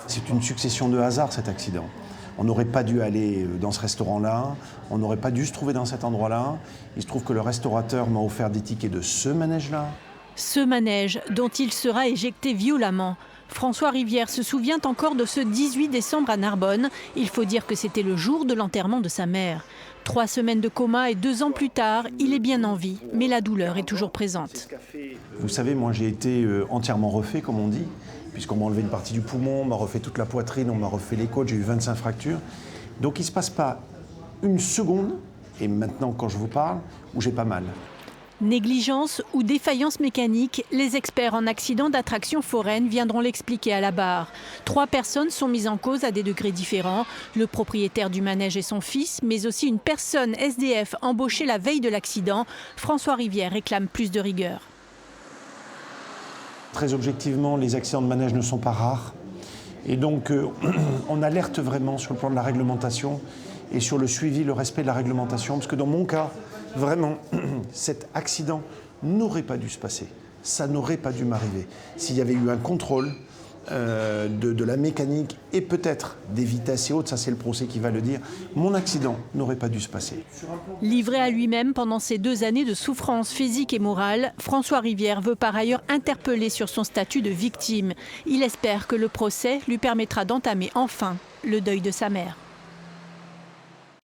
C'est une succession de hasards, cet accident. On n'aurait pas dû aller dans ce restaurant-là, on n'aurait pas dû se trouver dans cet endroit-là. Il se trouve que le restaurateur m'a offert des tickets de ce manège-là. Ce manège dont il sera éjecté violemment. François Rivière se souvient encore de ce 18 décembre à Narbonne. Il faut dire que c'était le jour de l'enterrement de sa mère. 3 semaines de coma et 2 ans plus tard, il est bien en vie, mais la douleur est toujours présente. Vous savez, moi j'ai été entièrement refait, comme on dit, puisqu'on m'a enlevé une partie du poumon, on m'a refait toute la poitrine, on m'a refait les côtes, j'ai eu 25 fractures. Donc il ne se passe pas une seconde, et maintenant quand je vous parle, où j'ai pas mal. Négligence ou défaillance mécanique, les experts en accidents d'attraction foraine viendront l'expliquer à la barre. 3 personnes sont mises en cause à des degrés différents. Le propriétaire du manège et son fils, mais aussi une personne SDF embauchée la veille de l'accident. François Rivière réclame plus de rigueur. Très objectivement, les accidents de manège ne sont pas rares. Et donc, on alerte vraiment sur le plan de la réglementation et sur le suivi, le respect de la réglementation. Parce que dans mon cas, vraiment, cet accident n'aurait pas dû se passer. Ça n'aurait pas dû m'arriver. S'il y avait eu un contrôle de la mécanique et peut-être des vitesses et autres, ça c'est le procès qui va le dire, mon accident n'aurait pas dû se passer. Livré à lui-même pendant ces 2 années de souffrance physique et morale, François Rivière veut par ailleurs interpeller sur son statut de victime. Il espère que le procès lui permettra d'entamer enfin le deuil de sa mère.